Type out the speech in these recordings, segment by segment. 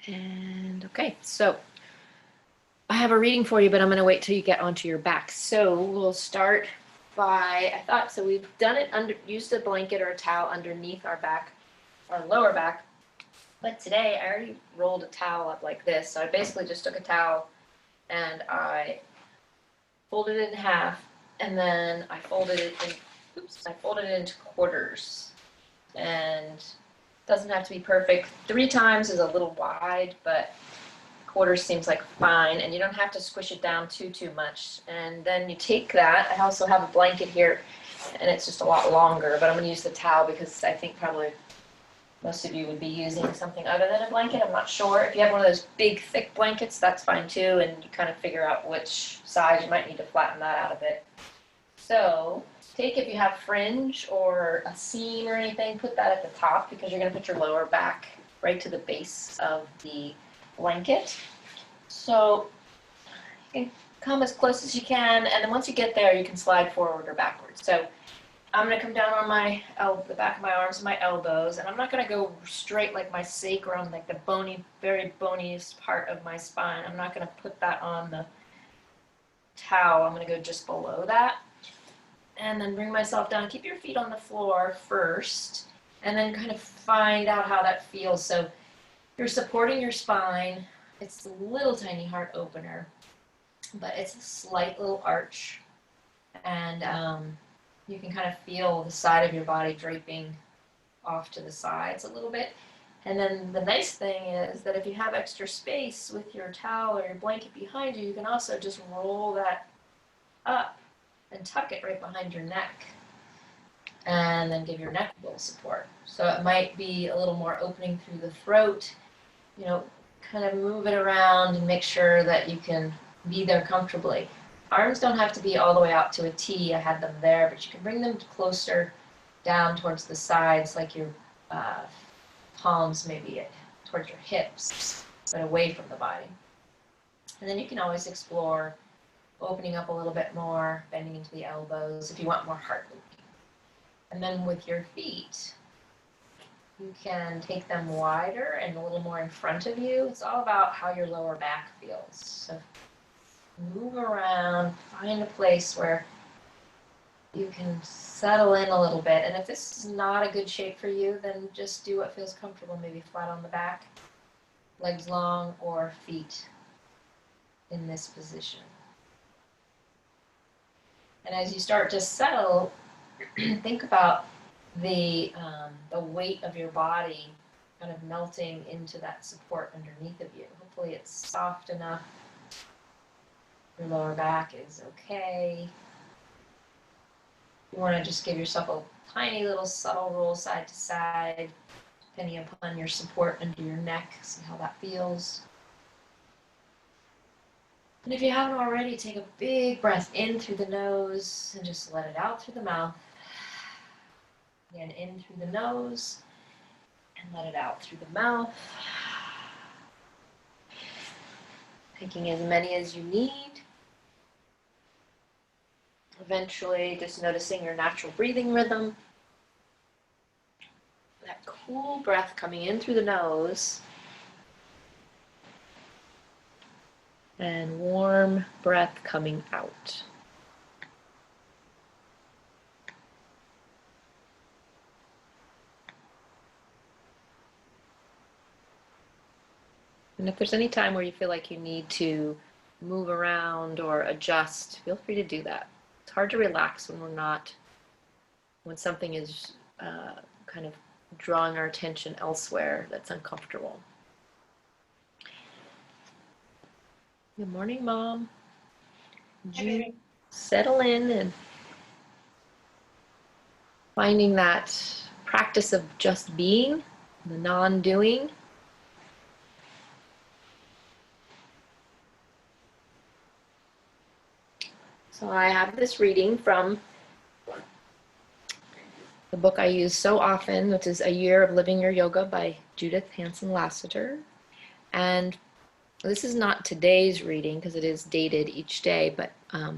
And okay, so I have a reading for you, but I'm going to wait till you get onto your back. So we'll start by, I thought, so we've done it under, used a blanket or a towel underneath our back, our lower back. But today I already rolled a towel up like this. So I basically just took a towel and I folded it in half, and then I folded it in, I folded it into quarters. And doesn't have to be perfect. 3 times is a little wide, but quarters seems like fine, and you don't have to squish it down too much. And then you take that. I also have a blanket here, and it's just a lot longer, but I'm going to use the towel because I think probably most of you would be using something other than a blanket. I'm not sure. If you have one of those big, thick blankets, that's fine too, and you kind of figure out which size. You might need to flatten that out a bit. So take, if you have fringe or a seam or anything, put that at the top because you're going to put your lower back right to the base of the blanket. So you can come as close as you can, and then once you get there, you can slide forward or backwards. So I'm going to come down on my the back of my arms and my elbows, and I'm not going to go straight like my sacrum, like the bony, very boniest part of my spine. I'm not going to put that on the towel. I'm going to go just below that, and then bring myself down. Keep your feet on the floor first, and then kind of find out how that feels. So you're supporting your spine. It's a little tiny heart opener, but it's a slight little arch, and you can kind of feel the side of your body draping off to the sides a little bit. And then the nice thing is that if you have extra space with your towel or your blanket behind you, you can also just roll that up and tuck it right behind your neck, and then give your neck a little support. So it might be a little more opening through the throat. You know, kind of move it around and make sure that you can be there comfortably. Arms don't have to be all the way out to a T. I had them there, but you can bring them closer down towards the sides, like your palms maybe towards your hips, but away from the body. And then you can always explore opening up a little bit more, bending into the elbows if you want more heart movement. And then with your feet, you can take them wider and a little more in front of you. It's all about how your lower back feels. So move around, find a place where you can settle in a little bit. And if this is not a good shape for you, then just do what feels comfortable, maybe flat on the back, legs long, or feet in this position. And as you start to settle, think about the weight of your body kind of melting into that support underneath of you. Hopefully it's soft enough. Your lower back is okay. You want to just give yourself a tiny little subtle roll side to side, depending upon your support under your neck. See how that feels. And if you haven't already, take a big breath in through the nose and just let it out through the mouth. Again, in through the nose and let it out through the mouth. Taking as many as you need. Eventually, just noticing your natural breathing rhythm. That cool breath coming in through the nose. And warm breath coming out. And if there's any time where you feel like you need to move around or adjust, feel free to do that. It's hard to relax when something is kind of drawing our attention elsewhere that's uncomfortable. Good morning, Mom. Did you settle in and finding that practice of just being, the non-doing? So I have this reading from the book I use so often, which is A Year of Living Your Yoga by Judith Hanson Lassiter. And this is not today's reading because it is dated each day, but I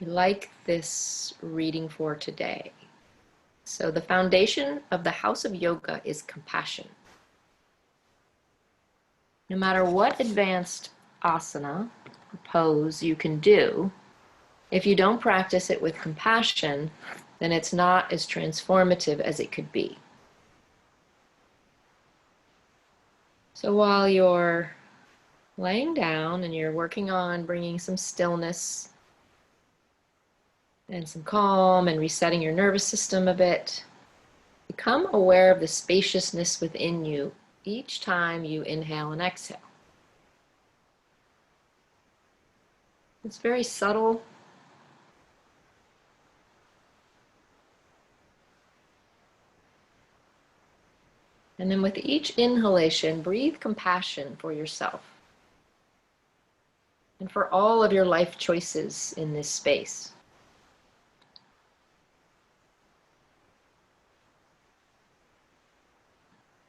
like this reading for today. So the foundation of the house of yoga is compassion. No matter what advanced asana or pose you can do, if you don't practice it with compassion, then it's not as transformative as it could be. So while you're laying down and you're working on bringing some stillness and some calm and resetting your nervous system a bit, become aware of the spaciousness within you each time you inhale and exhale. It's very subtle. And then with each inhalation, breathe compassion for yourself and for all of your life choices in this space.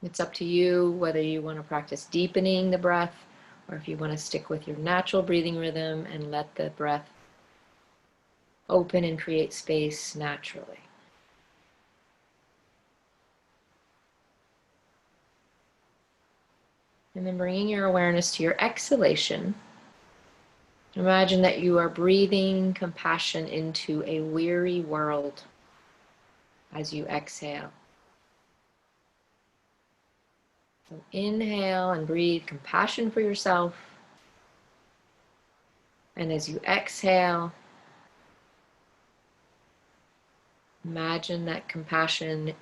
It's up to you whether you want to practice deepening the breath or if you want to stick with your natural breathing rhythm and let the breath open and create space naturally. And then bringing your awareness to your exhalation, imagine that you are breathing compassion into a weary world as you exhale. So inhale and breathe compassion for yourself. And as you exhale, imagine that compassion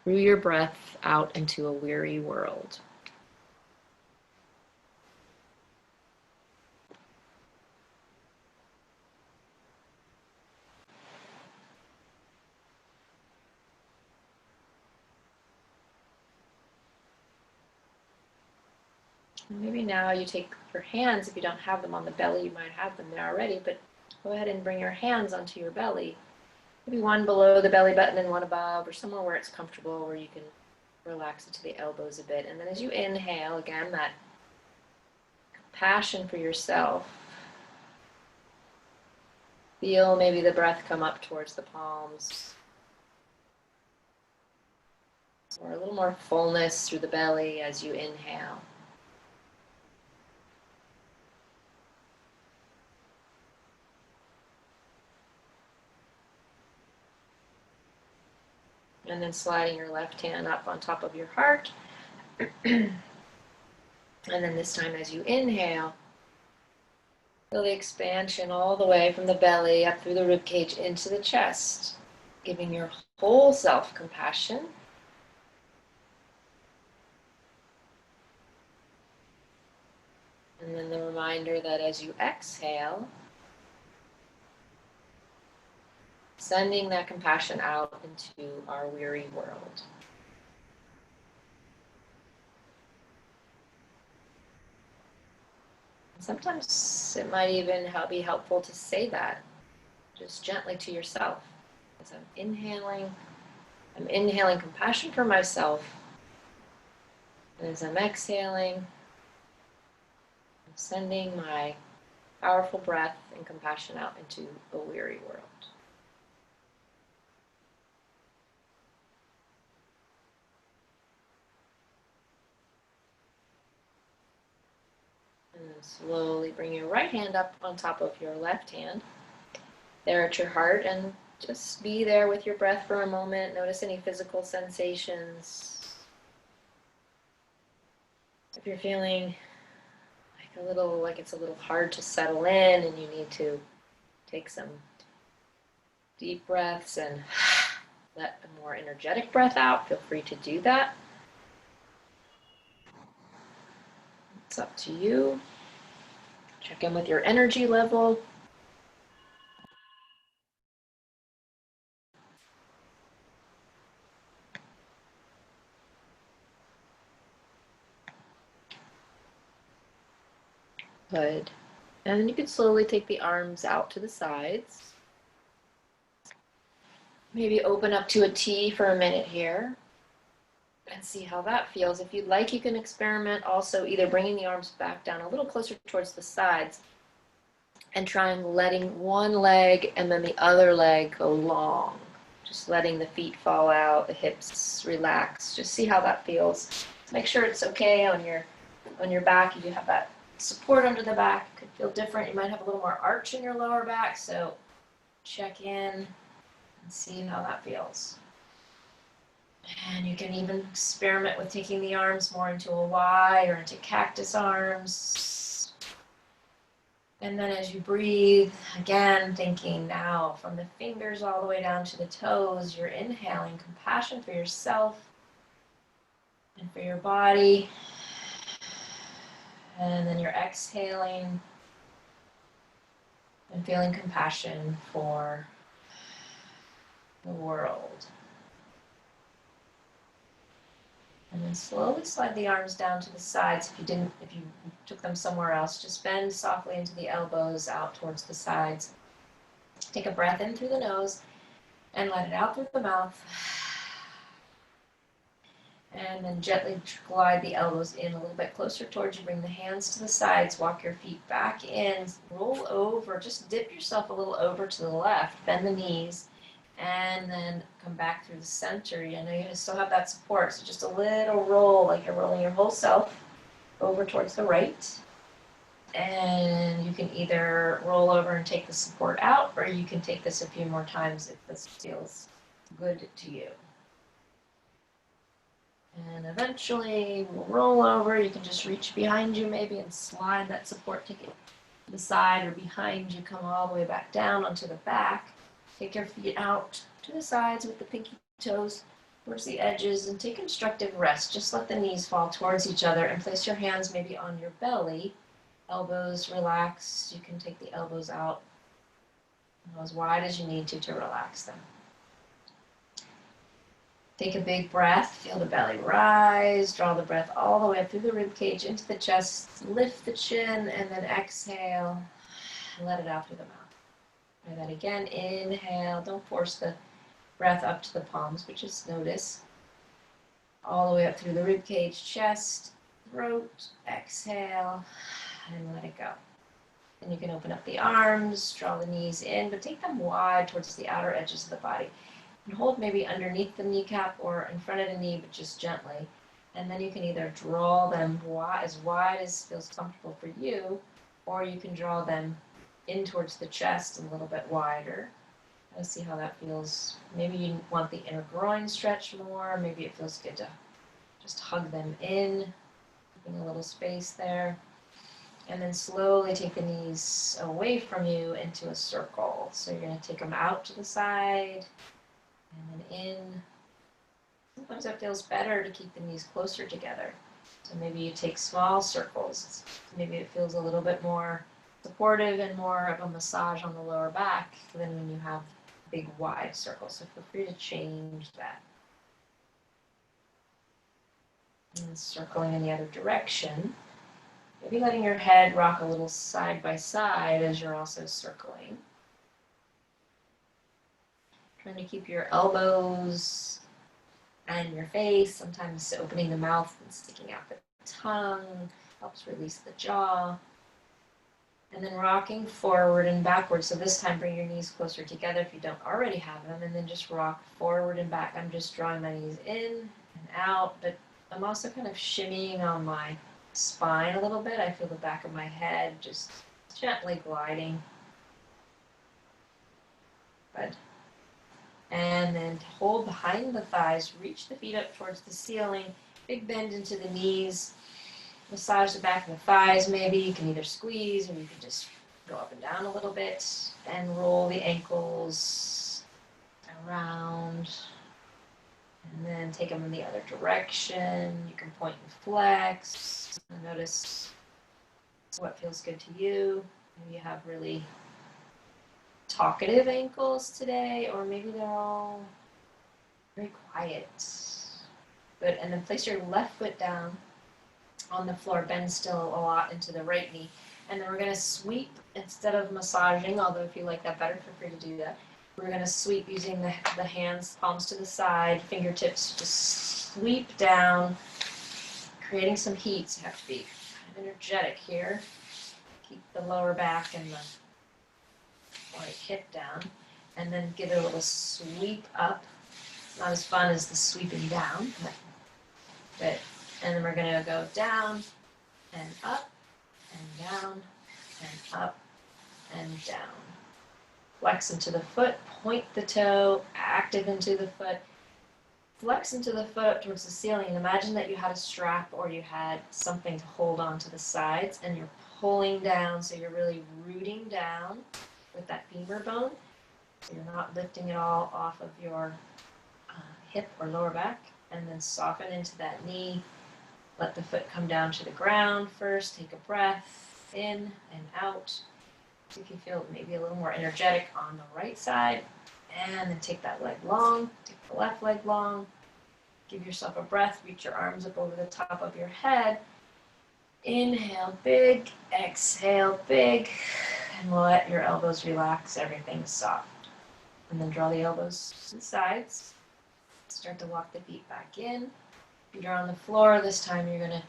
through your breath out into a weary world. Maybe now you take your hands, if you don't have them on the belly, you might have them there already, but go ahead and bring your hands onto your belly. Maybe one below the belly button and one above, or somewhere where it's comfortable, where you can relax into the elbows a bit. And then as you inhale, again, that compassion for yourself. Feel maybe the breath come up towards the palms, or a little more fullness through the belly as you inhale. And then sliding your left hand up on top of your heart. And then this time as you inhale, feel the expansion all the way from the belly up through the ribcage into the chest, giving your whole self compassion. And then the reminder that as you exhale, sending that compassion out into our weary world. Sometimes it might even be helpful to say that just gently to yourself. As I'm inhaling compassion for myself. And as I'm exhaling, I'm sending my powerful breath and compassion out into a weary world. And then slowly bring your right hand up on top of your left hand, there at your heart, and just be there with your breath for a moment. Notice any physical sensations. If you're feeling like it's a little hard to settle in and you need to take some deep breaths and let a more energetic breath out, feel free to do that. It's up to you. Check in with your energy level. Good. And then you can slowly take the arms out to the sides. Maybe open up to a T for a minute here and see how that feels. If you'd like, you can experiment also either bringing the arms back down a little closer towards the sides and trying letting one leg and then the other leg go long. Just letting the feet fall out, the hips relax. Just see how that feels. Make sure it's okay on your back. You do have that support under the back. It could feel different. You might have a little more arch in your lower back, so check in and see how that feels. And you can even experiment with taking the arms more into a Y or into cactus arms. And then as you breathe, again, thinking now from the fingers all the way down to the toes, you're inhaling compassion for yourself and for your body. And then you're exhaling and feeling compassion for the world. And then slowly slide the arms down to the sides. If you took them somewhere else, just bend softly into the elbows out towards the sides. Take a breath in through the nose and let it out through the mouth. And then gently glide the elbows in a little bit closer towards you. Bring the hands to the sides. Walk your feet back in. Roll over. Just dip yourself a little over to the left. Bend the knees. And then come back through the center. You know you still have that support. So just a little roll, like you're rolling your whole self over towards the right. And you can either roll over and take the support out, or you can take this a few more times if this feels good to you. And eventually we'll roll over. You can just reach behind you maybe and slide that support, take it to the side or behind you, come all the way back down onto the back. Take your feet out to the sides with the pinky toes towards the edges and take constructive rest. Just let the knees fall towards each other and place your hands maybe on your belly. Elbows relaxed. You can take the elbows out as wide as you need to relax them. Take a big breath, feel the belly rise, draw the breath all the way up through the rib cage into the chest, lift the chin, and then exhale, and let it out through the mouth. Try that again, inhale, don't force the breath up to the palms, but just notice. All the way up through the rib cage, chest, throat, exhale, and let it go. Then you can open up the arms, draw the knees in, but take them wide towards the outer edges of the body. And hold maybe underneath the kneecap or in front of the knee, but just gently. And then you can either draw them as wide as feels comfortable for you, or you can draw them in towards the chest a little bit wider. Let's see how that feels. Maybe you want the inner groin stretch more. Maybe it feels good to just hug them in, keeping a little space there. And then slowly take the knees away from you into a circle. So you're going to take them out to the side. And then in. Sometimes it feels better to keep the knees closer together. So maybe you take small circles. Maybe it feels a little bit more supportive and more of a massage on the lower back than when you have big wide circles. So feel free to change that. And circling in the other direction. Maybe letting your head rock a little side by side as you're also circling. Trying to keep your elbows and your face, sometimes opening the mouth and sticking out the tongue helps release the jaw. And then rocking forward and backwards. So this time bring your knees closer together if you don't already have them, and then just rock forward and back. I'm just drawing my knees in and out, but I'm also kind of shimmying on my spine a little bit. I feel the back of my head just gently gliding. Good. And then hold behind the thighs, reach the feet up towards the ceiling, big bend into the knees, massage the back of the thighs maybe. You can either squeeze or you can just go up and down a little bit and roll the ankles around. And then take them in the other direction. You can point and flex. And notice what feels good to you. Maybe you have really talkative ankles today, or maybe they're all very quiet. Good. And then place your left foot down on the floor. Bend still a lot into the right knee. And then we're going to sweep instead of massaging, although if you like that better, feel free to do that. We're going to sweep using the hands, palms to the side, fingertips just sweep down, creating some heat. So you have to be kind of energetic here. Keep the lower back and the right hip down, and then give it a little sweep up. Not as fun as the sweeping down, but And then we're gonna go down and up and down and up and down. Flex into the foot, point the toe, active into the foot. Flex into the foot up towards the ceiling, and imagine that you had a strap or you had something to hold on to the sides, and you're pulling down, so you're really rooting down with that femur bone. So you're not lifting it all off of your hip or lower back, and then soften into that knee. Let the foot come down to the ground first. Take a breath in and out. See if you feel maybe a little more energetic on the right side. And then take that leg long, take the left leg long. Give yourself a breath, reach your arms up over the top of your head. Inhale big, exhale big, and let your elbows relax, everything's soft. And then draw the elbows to the sides. Start to walk the feet back in. Feet are on the floor. This time you're gonna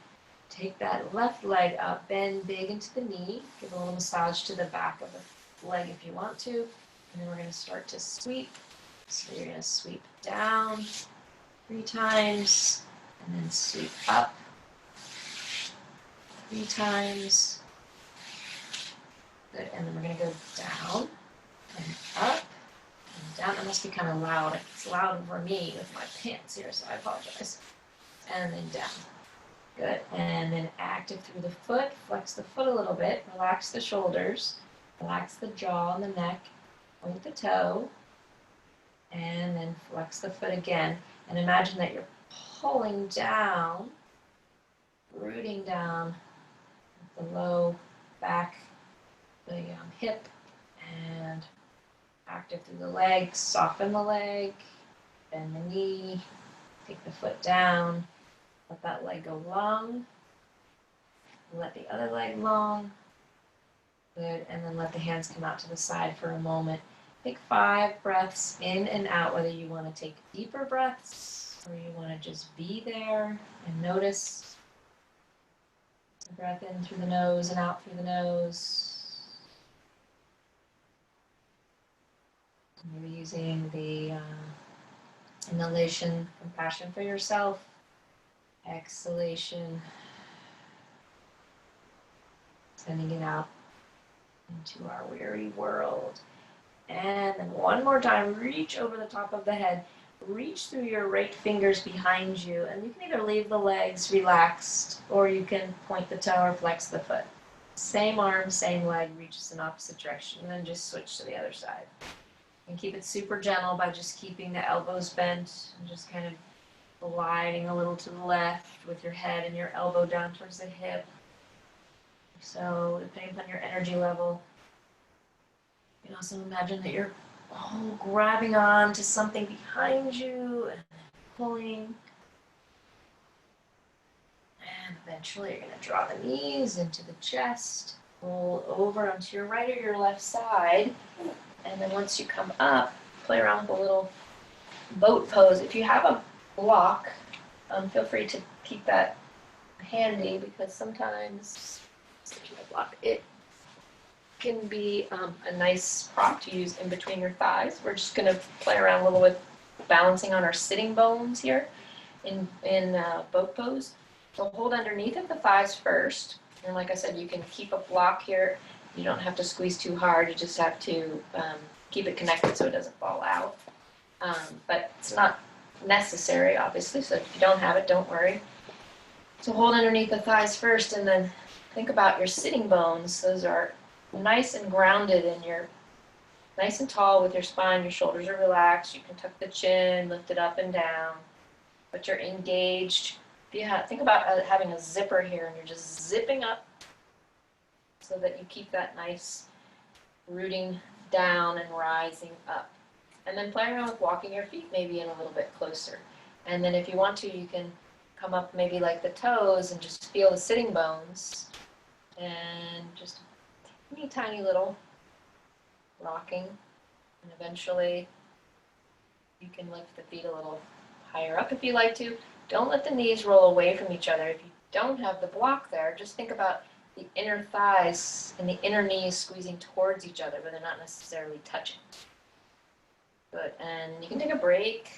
take that left leg up, bend big into the knee. Give a little massage to the back of the leg if you want to. And then we're gonna start to sweep. So you're gonna sweep down 3 times, and then sweep up 3 times. Good, and then we're gonna go down and up and down. That must be kind of loud. It's loud for me with my pants here, so I apologize. And then down. Good, and then active through the foot. Flex the foot a little bit. Relax the shoulders. Relax the jaw and the neck. Point the toe. And then flex the foot again. And imagine that you're pulling down, rooting down the low back, the hip, and active through the leg. Soften the leg, bend the knee, take the foot down, let that leg go long, let the other leg long. Good, and then let the hands come out to the side for a moment. Take 5 breaths in and out, whether you want to take deeper breaths or you want to just be there and notice. The breath in through the nose and out through the nose. Maybe using the inhalation, compassion for yourself. Exhalation, sending it out into our weary world. And then one more time, reach over the top of the head. Reach through your right fingers behind you, and you can either leave the legs relaxed, or you can point the toe or flex the foot. Same arm, same leg, reaches in opposite direction, and then just switch to the other side. And keep it super gentle by just keeping the elbows bent, and just kind of gliding a little to the left with your head and your elbow down towards the hip. So depending on your energy level, you can also imagine that you're grabbing on to something behind you and pulling. And eventually you're going to draw the knees into the chest, roll over onto your right or your left side. And then once you come up, play around with a little boat pose. If you have a block, feel free to keep that handy, because sometimes it can be a nice prop to use in between your thighs. We're just going to play around a little with balancing on our sitting bones here in boat pose. So hold underneath of the thighs first, and like I said, you can keep a block here. You don't have to squeeze too hard. You just have to keep it connected so it doesn't fall out. But it's not necessary, obviously, so if you don't have it, don't worry. So hold underneath the thighs first, and then think about your sitting bones. Those are nice and grounded, and you're nice and tall with your spine. Your shoulders are relaxed. You can tuck the chin, lift it up and down, but you're engaged. Think about having a zipper here, and you're just zipping up so that you keep that nice rooting down and rising up. And then play around with walking your feet maybe in a little bit closer. And then if you want to, you can come up maybe like the toes and just feel the sitting bones, and just tiny little rocking. And eventually you can lift the feet a little higher up if you like to. Don't let the knees roll away from each other. If you don't have the block there, just think about the inner thighs and the inner knees squeezing towards each other, but they're not necessarily touching. Good, and you can take a break,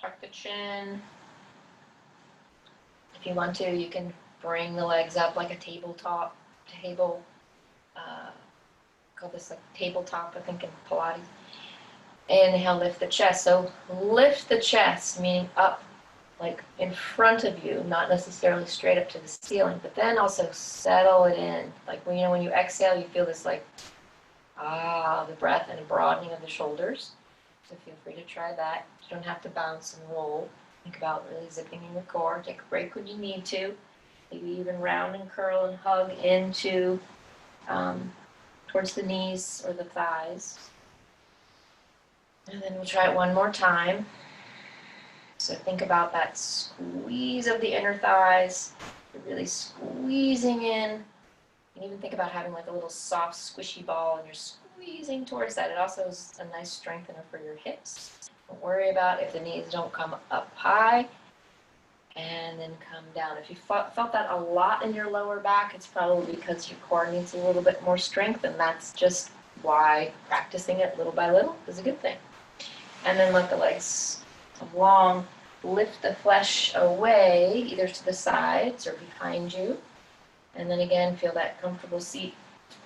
tuck the chin, If you want to, you can bring the legs up like a tabletop, call this like tabletop, I think, in Pilates. Inhale, lift the chest. So lift the chest, meaning up, like in front of you, not necessarily straight up to the ceiling, but then also settle it in. Like when you exhale, you feel this like, the breath and a broadening of the shoulders. So feel free to try that. You don't have to bounce and roll. Think about really zipping in your core. Take a break when you need to. Maybe even round and curl and hug into towards the knees or the thighs. And then we'll try it one more time. So think about that squeeze of the inner thighs. You're really squeezing in. And even think about having like a little soft, squishy ball, and you're squeezing towards that. It also is a nice strengthener for your hips. Don't worry about if the knees don't come up high and then come down. If you felt that a lot in your lower back, it's probably because your core needs a little bit more strength, and that's just why practicing it little by little is a good thing. And then let the legs come long. Lift the flesh away, either to the sides or behind you. And then again, feel that comfortable seat.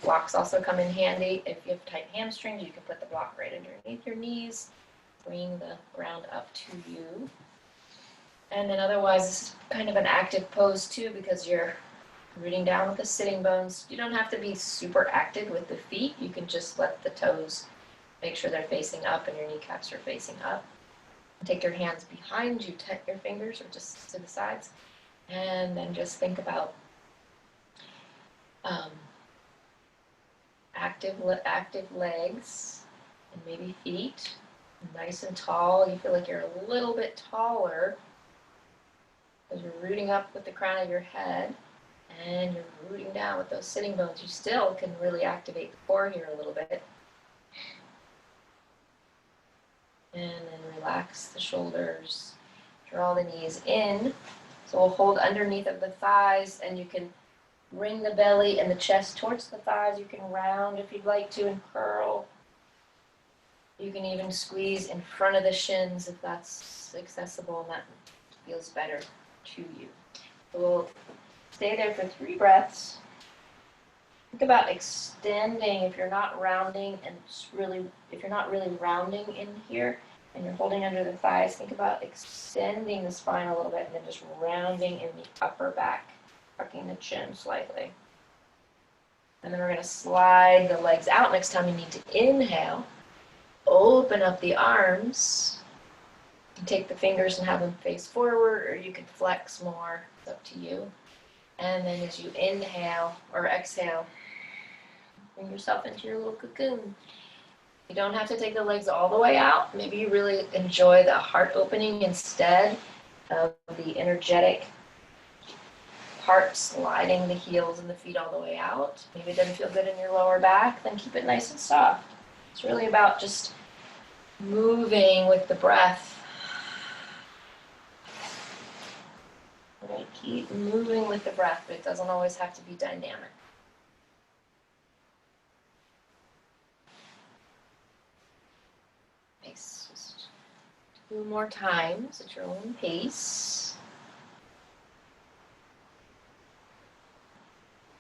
Blocks also come in handy. If you have tight hamstrings, you can put the block right underneath your knees. Bring the ground up to you. And then otherwise, this is kind of an active pose too, because you're rooting down with the sitting bones. You don't have to be super active with the feet. You can just let the toes, make sure they're facing up and your kneecaps are facing up. Take your hands behind you, tuck your fingers, or just to the sides. And then just think about active legs and maybe feet, nice and tall. You feel like you're a little bit taller because you're rooting up with the crown of your head and you're rooting down with those sitting bones. You still can really activate the core here a little bit. And then relax the shoulders, draw the knees in. So we'll hold underneath of the thighs, and you can bring the belly and the chest towards the thighs. You can round if you'd like to and curl. You can even squeeze in front of the shins if that's accessible and that feels better to you. So we'll stay there for 3 breaths. Think about extending if you're not rounding and if you're not really rounding in here and you're holding under the thighs, think about extending the spine a little bit and then just rounding in the upper back, tucking the chin slightly. And then we're going to slide the legs out. Next time you need to inhale, open up the arms. You can take the fingers and have them face forward, or you can flex more. It's up to you. And then as you inhale or exhale, bring yourself into your little cocoon. You don't have to take the legs all the way out. Maybe you really enjoy the heart opening instead of the energetic part sliding the heels and the feet all the way out. Maybe it doesn't feel good in your lower back, then keep it nice and soft. It's really about just moving with the breath. Right, keep moving with the breath, but it doesn't always have to be dynamic. Nice. Just 2 more times at your own pace.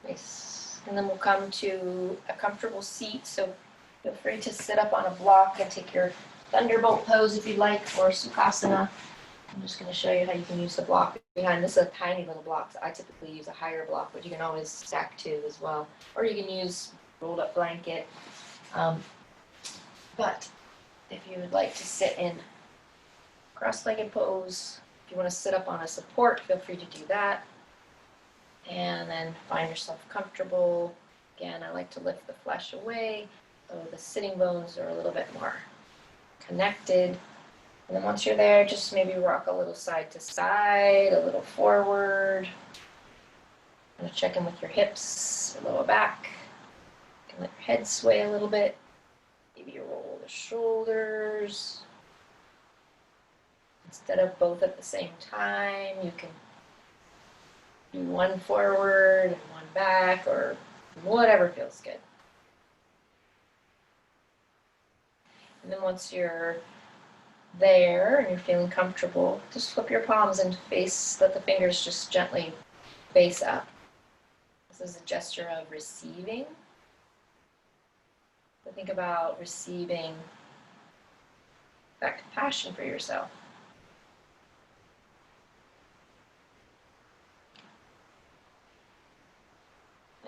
Nice. And then we'll come to a comfortable seat, so feel free to sit up on a block and take your thunderbolt pose if you'd like, or sukhasana. I'm just going to show you how you can use the block behind. This is a tiny little block. So I typically use a higher block, but you can always stack 2 as well. Or you can use rolled up blanket. But if you would like to sit in cross-legged pose, if you want to sit up on a support, feel free to do that. And then find yourself comfortable. Again, I like to lift the flesh away so the sitting bones are a little bit more connected. And then once you're there, just maybe rock a little side to side, a little forward. And check in with your hips, your lower back. You can let your head sway a little bit. Maybe you roll the shoulders. Instead of both at the same time, you can do one forward and one back, or whatever feels good. And then once you're there and you're feeling comfortable, just flip your palms and let the fingers just gently face up. This is a gesture of receiving. So think about receiving that compassion for yourself.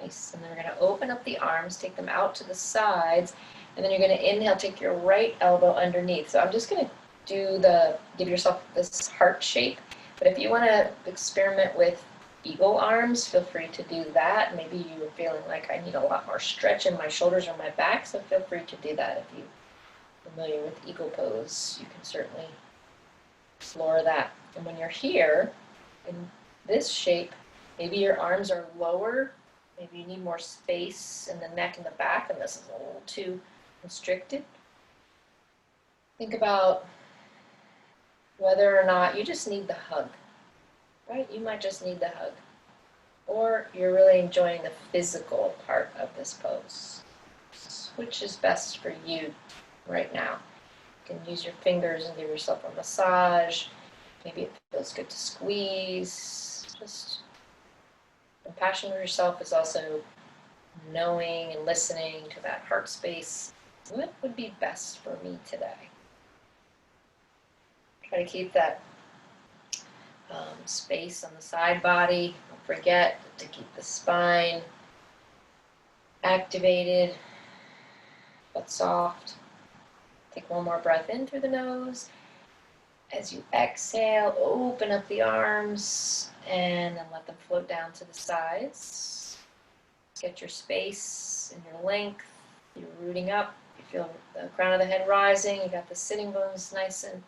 Nice. And then we're going to open up the arms, take them out to the sides, and then you're going to inhale, take your right elbow underneath. So I'm just going to give yourself this heart shape. But if you want to experiment with eagle arms, feel free to do that. Maybe you're feeling like I need a lot more stretch in my shoulders or my back, so feel free to do that. If you're familiar with eagle pose, you can certainly explore that. And when you're here, in this shape, maybe your arms are lower. Maybe you need more space in the neck and the back, and this is a little too constricted. Think about whether or not you just need the hug, right? You might just need the hug. Or you're really enjoying the physical part of this pose. Which is best for you right now? You can use your fingers and give yourself a massage. Maybe it feels good to squeeze. Just compassion for yourself is also knowing and listening to that heart space. What would be best for me today? Try to keep that space on the side body. Don't forget to keep the spine activated but soft. Take one more breath in through the nose. As you exhale, open up the arms and then let them float down to the sides. Get your space and your length. You're rooting up. You feel the crown of the head rising. You got the sitting bones nice and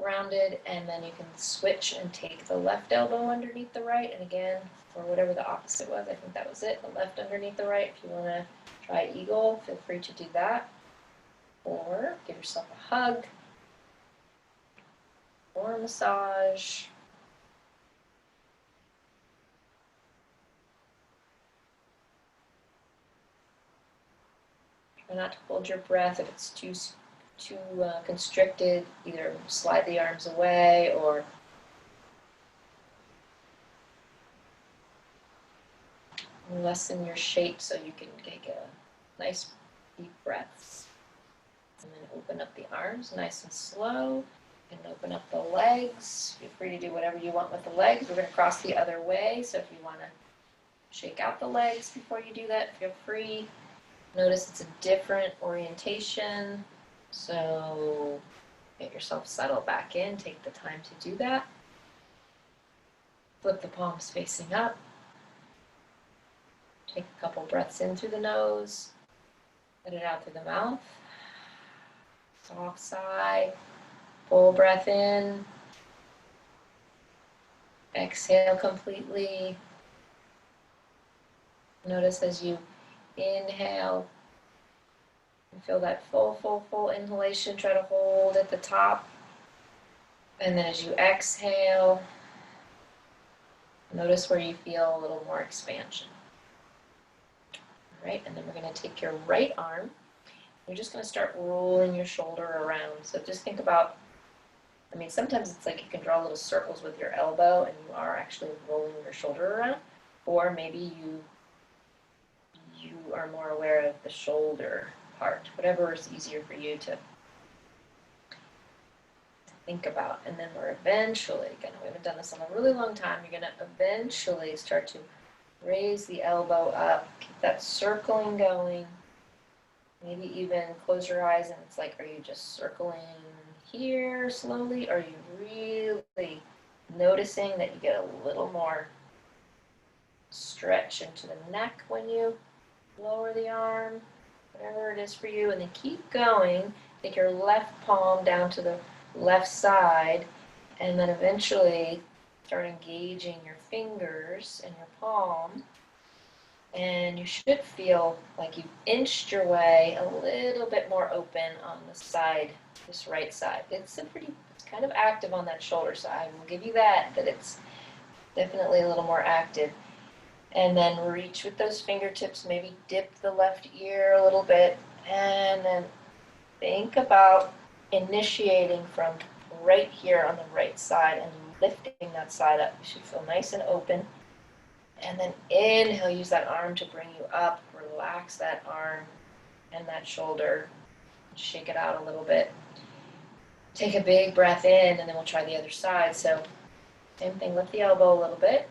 rounded, and then you can switch and take the left elbow underneath the right, and again, or whatever the opposite was, I think that was it, the left underneath the right. If you want to try eagle, feel free to do that, or give yourself a hug, or a massage. Try not to hold your breath. If it's too constricted, either slide the arms away or lessen your shape so you can take a nice deep breaths. And then open up the arms nice and slow. And open up the legs. Feel free to do whatever you want with the legs. We're going to cross the other way, so if you want to shake out the legs before you do that, feel free. Notice it's a different orientation, so get yourself settled back in. Take the time to do that. Flip the palms facing up. Take a couple breaths in through the nose. Let it out through the mouth. Soft sigh. Full breath in. Exhale completely. Notice as you inhale, you feel that full inhalation. Try to hold at the top. And then as you exhale, notice where you feel a little more expansion. All right, and then we're going to take your right arm. You're just going to start rolling your shoulder around. So just think about, sometimes it's like you can draw little circles with your elbow and you are actually rolling your shoulder around. Or maybe you are more aware of the shoulder part, whatever is easier for you to think about. And then we're eventually we haven't done this in a really long time, you're going to eventually start to raise the elbow up, keep that circling going. Maybe even close your eyes and it's like, are you just circling here slowly? Or are you really noticing that you get a little more stretch into the neck when you lower the arm? Whatever it is for you. And then keep going. Take your left palm down to the left side and then eventually start engaging your fingers and your palm. And you should feel like you've inched your way a little bit more open on the side, this right side. It's kind of active on that shoulder side. We'll give you that it's definitely a little more active. And then reach with those fingertips, maybe dip the left ear a little bit, and then think about initiating from right here on the right side and lifting that side up. You should feel nice and open. And then inhale, use that arm to bring you up. Relax that arm and that shoulder. Shake it out a little bit. Take a big breath in, and then we'll try the other side. So same thing, lift the elbow a little bit.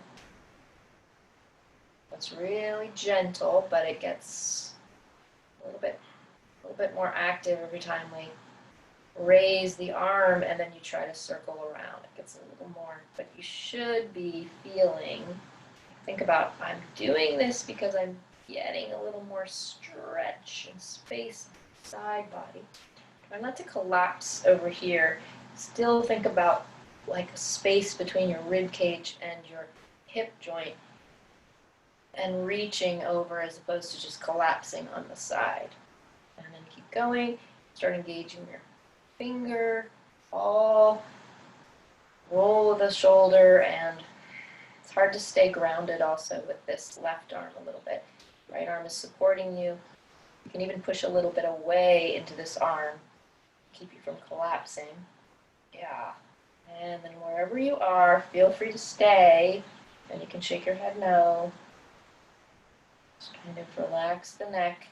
It's really gentle, but it gets a little bit more active every time we raise the arm, and then you try to circle around. It gets a little more, but you should be feeling, think about, I'm doing this because I'm getting a little more stretch and space side body. Try not to collapse over here. Still think about like a space between your rib cage and your hip joint and reaching over as opposed to just collapsing on the side. And then keep going. Start engaging your finger, all roll the shoulder, and it's hard to stay grounded also with this left arm a little bit. Right arm is supporting you. You can even push a little bit away into this arm, keep you from collapsing. Yeah. And then wherever you are, feel free to stay. And you can shake your head no. Just kind of relax the neck.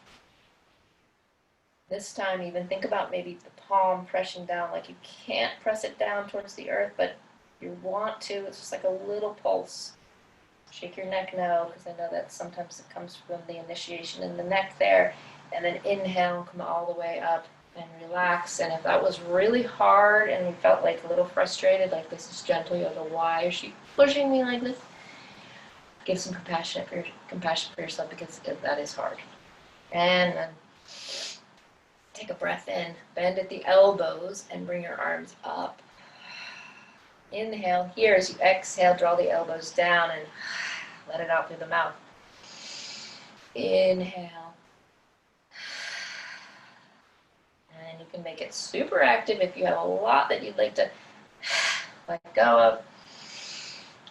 This time, even think about maybe the palm pressing down, like you can't press it down towards the earth, but you want to. It's just like a little pulse. Shake your neck no, because I know that sometimes it comes from the initiation in the neck there. And then inhale, come all the way up and relax. And if that was really hard and you felt like a little frustrated, like this is gentle, you go, why is she pushing me like this? Give some compassion for yourself, because that is hard. And then take a breath in, bend at the elbows, and bring your arms up. Inhale here. As you exhale, draw the elbows down and let it out through the mouth. Inhale. And you can make it super active if you have a lot that you'd like to let go of.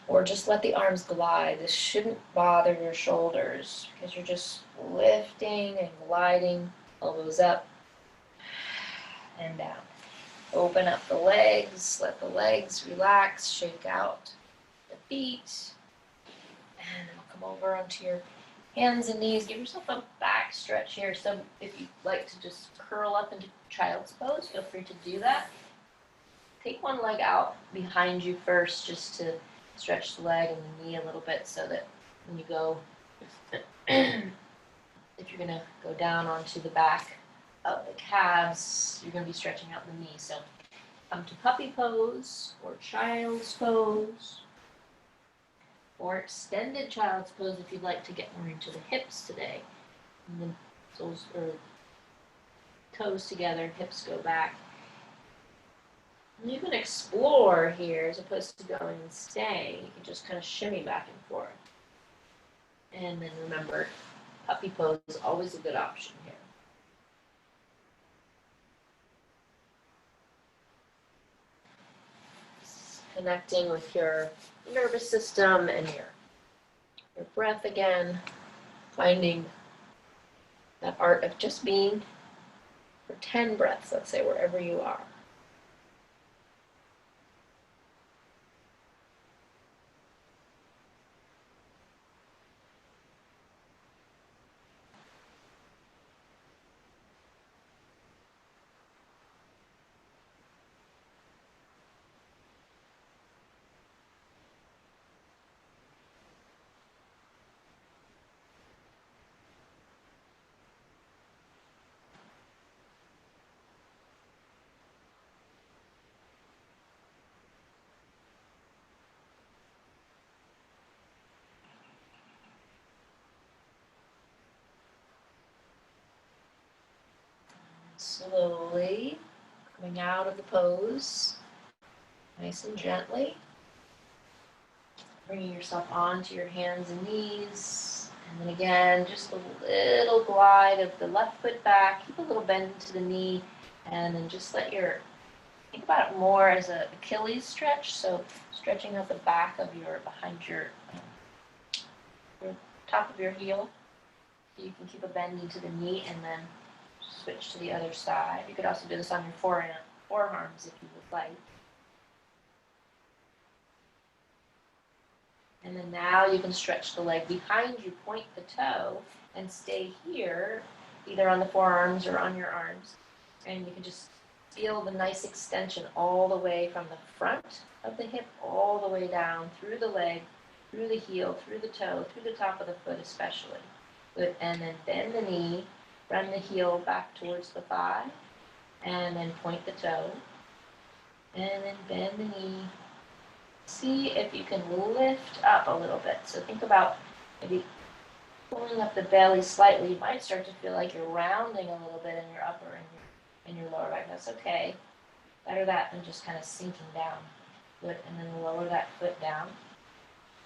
Or just let the arms glide. This shouldn't bother your shoulders because you're just lifting and gliding, elbows up and down. Open up the legs, let the legs relax, shake out the feet, and then come over onto your hands and knees. Give yourself a back stretch here. So if you'd like to just curl up into child's pose, feel free to do that. Take one leg out behind you first, just to stretch the leg and the knee a little bit, so that when you go, if you're going to go down onto the back of the calves, you're going to be stretching out the knee. So come to puppy pose or child's pose or extended child's pose if you'd like to get more into the hips today. And the soles or toes together, hips go back. And you can explore here as opposed to going and staying. You can just kind of shimmy back and forth. And then remember, puppy pose is always a good option here. Connecting with your nervous system and your breath again. Finding that art of just being for 10 breaths, let's say, wherever you are. Slowly coming out of the pose, nice and gently. Bringing yourself onto your hands and knees. And then again, just a little glide of the left foot back. Keep a little bend into the knee. And then just let think about it more as an Achilles stretch. So stretching out the back of behind your top of your heel. So you can keep a bend into the knee and then switch to the other side. You could also do this on your forearm forearms if you would like. And then now you can stretch the leg behind you, point the toe, and stay here, either on the forearms or on your arms. And you can just feel the nice extension all the way from the front of the hip, all the way down through the leg, through the heel, through the toe, through the top of the foot especially. Good. And then bend the knee, run the heel back towards the thigh, and then point the toe, and then bend the knee. See if you can lift up a little bit. So think about maybe pulling up the belly slightly. You might start to feel like you're rounding a little bit in your upper and your lower back. That's okay. Better that than just kind of sinking down. Good. And then lower that foot down.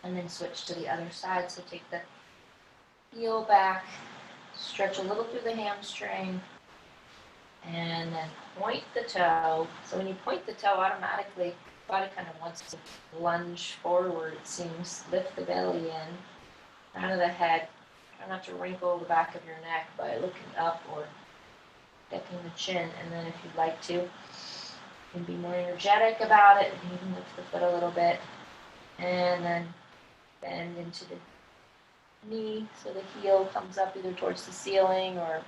And then switch to the other side. So take the heel back, stretch a little through the hamstring, and then point the toe. So when you point the toe, automatically body kind of wants to lunge forward, it seems. Lift the belly in, crown of the head. Try not to wrinkle the back of your neck by looking up or decking the chin. And then if you'd like to, you can be more energetic about it. You can lift the foot a little bit. And then bend into the knee so the heel comes up either towards the ceiling or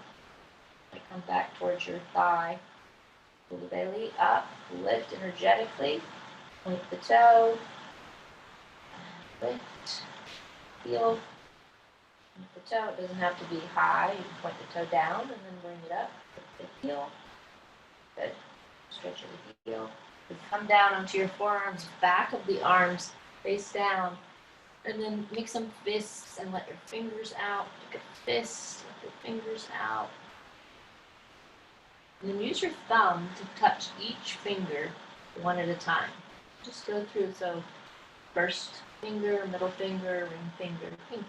it comes back towards your thigh. Pull the belly up, lift energetically. Point the toe, lift, heel, point the toe. It doesn't have to be high. You can point the toe down and then bring it up. Lift the heel. Good. Stretch the heel. Good. Come down onto your forearms, back of the arms, face down. And then make some fists and let your fingers out. Make a fist, let your fingers out. And then use your thumb to touch each finger one at a time. Just go through, so first finger, middle finger, ring finger, pinky.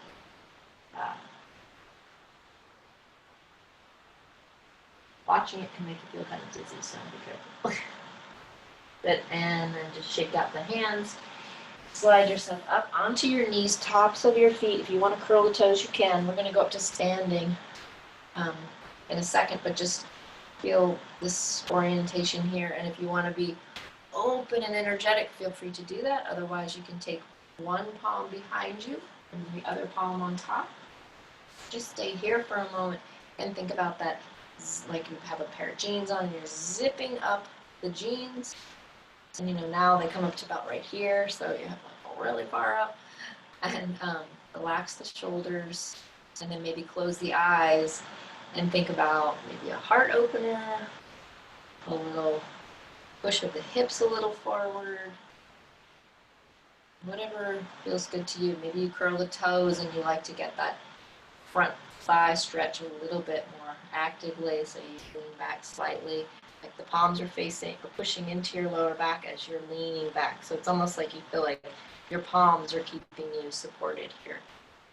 Watching it can make you feel kind of dizzy, so be careful. Good, and then just shake out the hands. Slide yourself up onto your knees, tops of your feet. If you want to curl the toes, you can. We're going to go up to standing in a second, but just feel this orientation here. And if you want to be open and energetic, feel free to do that. Otherwise, you can take one palm behind you and the other palm on top. Just stay here for a moment and think about that, like you have a pair of jeans on, you're zipping up the jeans, and now they come up to about right here, so you have like really far up, and relax the shoulders, and then maybe close the eyes and think about maybe a heart opener, a little push of the hips a little forward, whatever feels good to you. Maybe you curl the toes and you like to get that front thigh stretch a little bit more actively, so you lean back slightly, like the palms are facing or pushing into your lower back as you're leaning back. So it's almost like you feel like your palms are keeping you supported here.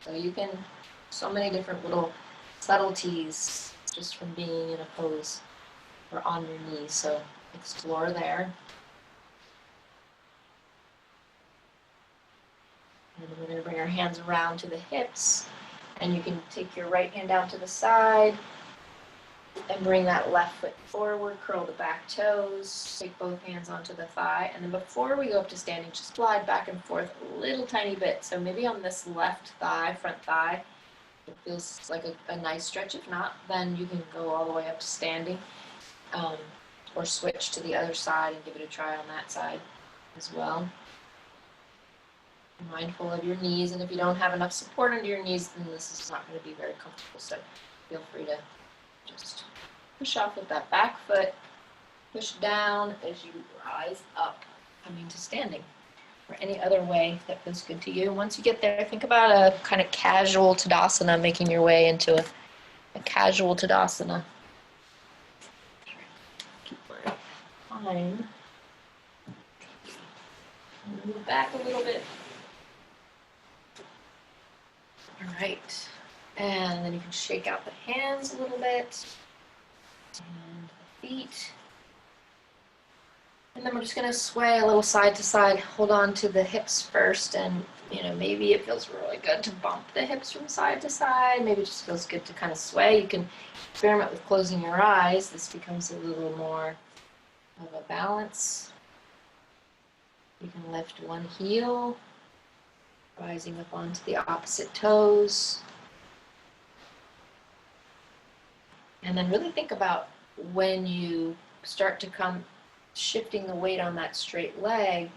So you can, so many different little subtleties just from being in a pose or on your knees. So explore there. And we're going to bring our hands around to the hips, and you can take your right hand down to the side and bring that left foot forward, curl the back toes, take both hands onto the thigh, and then before we go up to standing, just slide back and forth a little tiny bit. So maybe on this left thigh, front thigh, it feels like a nice stretch. If not, then you can go all the way up to standing, or switch to the other side and give it a try on that side as well. Be mindful of your knees, and if you don't have enough support under your knees, then this is not going to be very comfortable, so feel free to just push off with that back foot, push down as you rise up, coming to standing, or any other way that feels good to you. Once you get there, think about a kind of casual Tadasana, making your way into a casual Tadasana. Keep my time. Move back a little bit. All right, and then you can shake out the hands a little bit, and the feet. And then we're just going to sway a little side to side. Hold on to the hips first, and maybe it feels really good to bump the hips from side to side. Maybe it just feels good to kind of sway. You can experiment with closing your eyes. This becomes a little more of a balance. You can lift one heel, rising up onto the opposite toes. And then really think about when you start to come shifting the weight on that straight leg,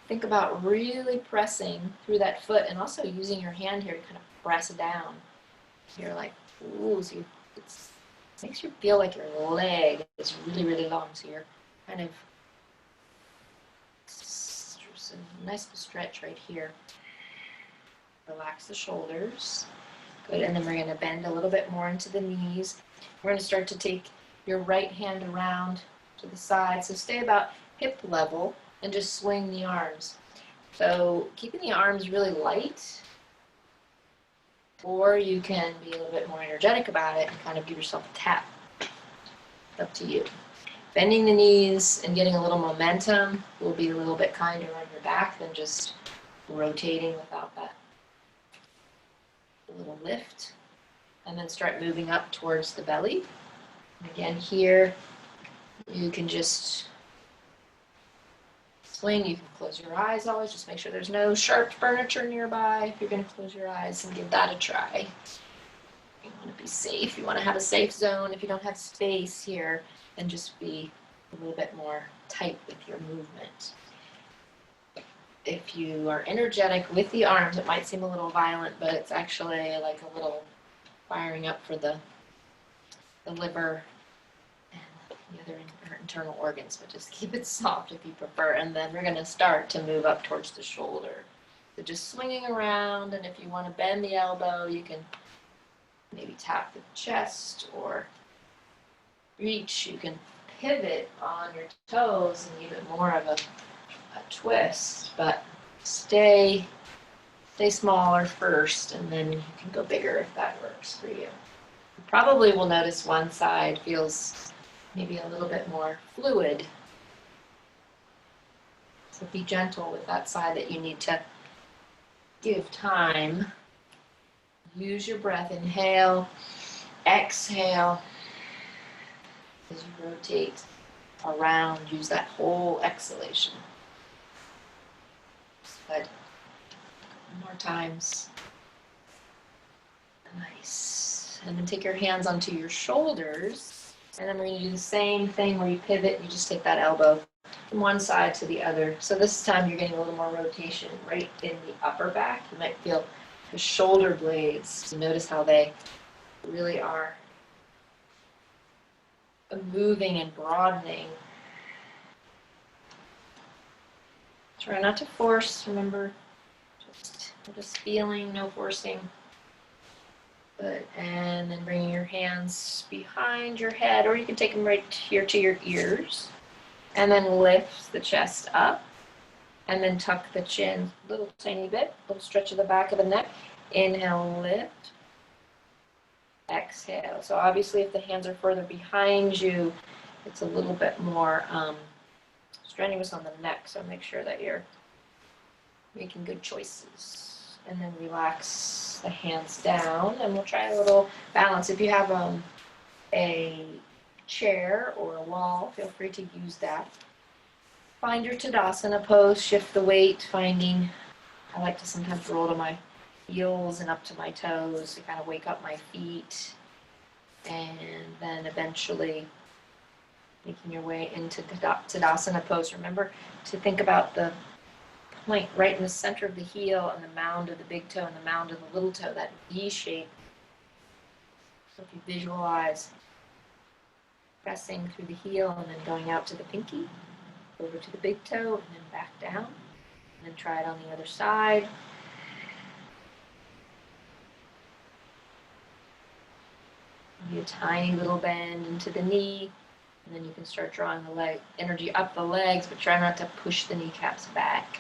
think about really pressing through that foot and also using your hand here to kind of press down. You're like, ooh, so it makes you feel like your leg is really, really long. So you're kind of, a nice stretch right here. Relax the shoulders. Good, and then we're going to bend a little bit more into the knees. We're going to start to take your right hand around to the side. So stay about hip level and just swing the arms. So keeping the arms really light, or you can be a little bit more energetic about it and kind of give yourself a tap. Up to you. Bending the knees and getting a little momentum will be a little bit kinder on your back than just rotating without that little lift. And then start moving up towards the belly. And again, here you can just swing. You can close your eyes always. Just make sure there's no sharp furniture nearby if you're going to close your eyes, and give that a try. You want to be safe. You want to have a safe zone. If you don't have space here, then just be a little bit more tight with your movement. If you are energetic with the arms, it might seem a little violent, but it's actually like a little firing up for the liver and the other internal organs, but just keep it soft if you prefer. And then we're going to start to move up towards the shoulder. So just swinging around, and if you want to bend the elbow, you can maybe tap the chest or reach. You can pivot on your toes and give it more of a twist, but stay smaller first, and then you can go bigger if that works for you. You probably will notice one side feels maybe a little bit more fluid. So be gentle with that side that you need to give time. Use your breath. Inhale, exhale. As you rotate around, use that whole exhalation. Good. More times. Nice. And then take your hands onto your shoulders. And then we're going to do the same thing where you pivot. You just take that elbow from one side to the other. So this time you're getting a little more rotation right in the upper back. You might feel the shoulder blades. Notice how they really are moving and broadening. Try not to force. Remember, just feeling, no forcing. Good. And then bringing your hands behind your head, or you can take them right here to your ears. And then lift the chest up. And then tuck the chin a little tiny bit. A little stretch of the back of the neck. Inhale, lift. Exhale. So obviously if the hands are further behind you, it's a little bit more strenuous on the neck. So make sure that you're making good choices. And then relax the hands down, and we'll try a little balance. If you have a chair or a wall, feel free to use that. Find your Tadasana pose, shift the weight, I like to sometimes roll to my heels and up to my toes to kind of wake up my feet, and then eventually making your way into Tadasana pose. Remember to think about the point right in the center of the heel and the mound of the big toe and the mound of the little toe, that V shape. So if you visualize pressing through the heel and then going out to the pinky, over to the big toe, and then back down, and then try it on the other side. Maybe a tiny little bend into the knee, and then you can start drawing the energy up the legs, but try not to push the kneecaps back.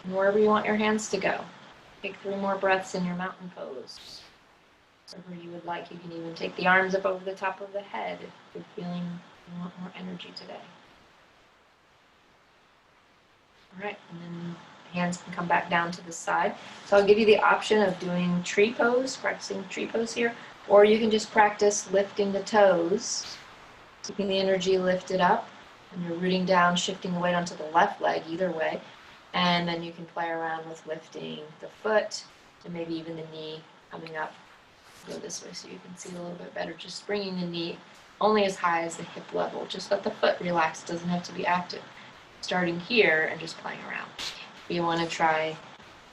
And wherever you want your hands to go. Take 3 more breaths in your mountain pose. Wherever you would like, you can even take the arms up over the top of the head if you're feeling you want more energy today. All right, and then hands can come back down to the side. So I'll give you the option of doing tree pose, practicing tree pose here, or you can just practice lifting the toes Keeping the energy lifted up, and you're rooting down, shifting the weight onto the left leg either way. And then you can play around with lifting the foot and maybe even the knee coming up. Go this way so you can see a little bit better. Just bringing the knee only as high as the hip level. Just let the foot relax. It doesn't have to be active. Starting here and just playing around. If you want to try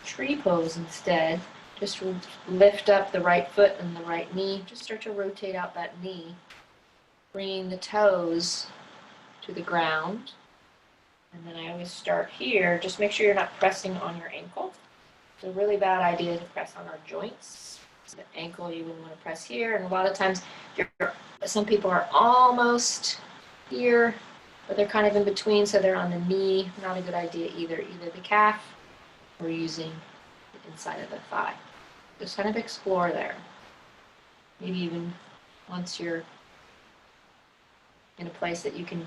tree pose instead, just lift up the right foot and the right knee. Just start to rotate out that knee, bringing the toes to the ground. And then I always start here. Just make sure you're not pressing on your ankle. It's a really bad idea to press on our joints. The ankle, you wouldn't want to press here. And a lot of times, some people are almost here, but they're kind of in between, so they're on the knee. Not a good idea either. Either the calf or using the inside of the thigh. Just kind of explore there. Maybe even once you're in a place that you can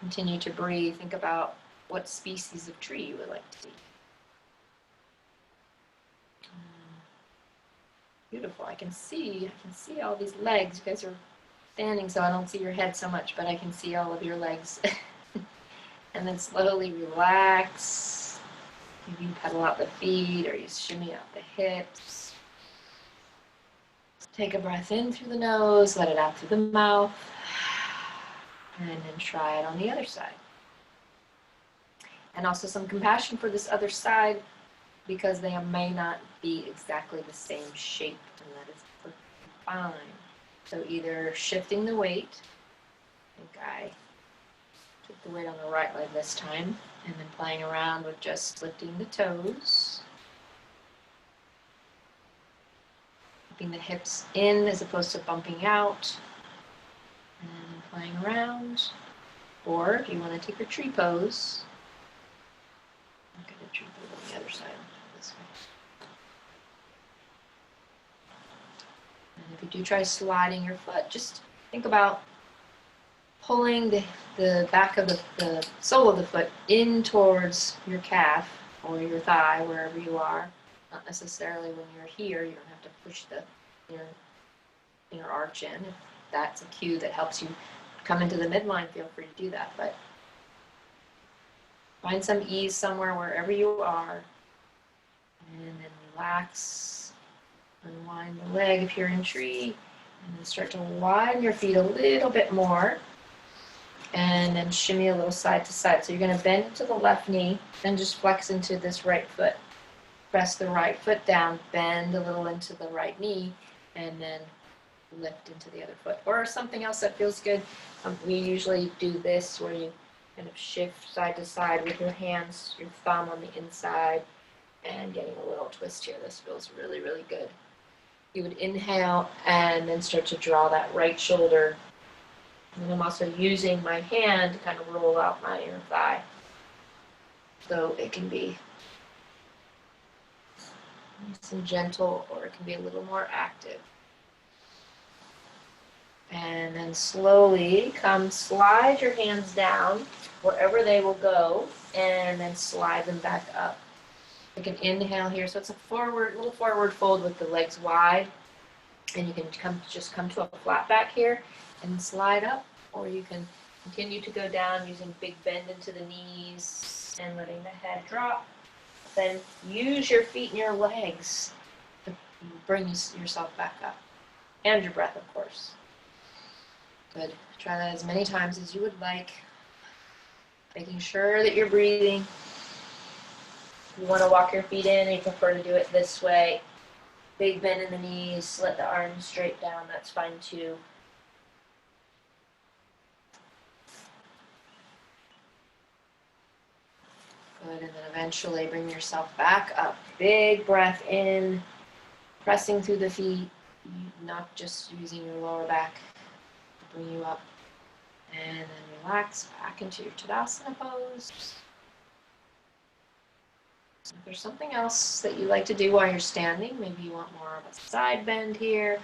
continue to breathe, think about what species of tree you would like to see. Beautiful. I can see all these legs. You guys are standing, so I don't see your head so much, but I can see all of your legs. And then slowly relax. Maybe you pedal out the feet or you shimmy out the hips. Take a breath in through the nose, let it out through the mouth, and then try it on the other side. And also some compassion for this other side, because they may not be exactly the same shape, and that is perfectly fine. So either shifting the weight, I think I took the weight on the right leg this time, and then playing around with just lifting the toes, keeping the hips in as opposed to bumping out, and then playing around. Or if you want to take your tree pose, look at the tree pose on the other side. And if you do try sliding your foot, just think about pulling the back of the sole of the foot in towards your calf or your thigh, wherever you are. Not necessarily when you're here, you don't have to push the inner arch in. If that's a cue that helps you come into the midline, feel free to do that. But find some ease somewhere, wherever you are, and then relax. Unwind the leg if you're in tree, and then start to widen your feet a little bit more, and then shimmy a little side to side. So you're going to bend into the left knee, then just flex into this right foot. Press the right foot down, bend a little into the right knee, and then lift into the other foot. Or something else that feels good. We usually do this where you kind of shift side to side with your hands, your thumb on the inside, and getting a little twist here. This feels really, really good. You would inhale and then start to draw that right shoulder. And I'm also using my hand to kind of roll out my inner thigh. So it can be nice and gentle, or it can be a little more active. And then slowly slide your hands down wherever they will go, and then slide them back up. You can inhale here, so it's a little forward fold with the legs wide, and you can come to a flat back here and slide up, or you can continue to go down using big bend into the knees and letting the head drop. Then use your feet and your legs to bring yourself back up, and your breath, of course. Good. Try that as many times as you would like, making sure that you're breathing. If you want to walk your feet in and you prefer to do it this way, big bend in the knees, let the arms straight down, that's fine too. Good, and then eventually bring yourself back up. Big breath in, pressing through the feet, not just using your lower back to bring you up. And then relax back into your Tadasana pose. If there's something else that you like to do while you're standing, maybe you want more of a side bend here.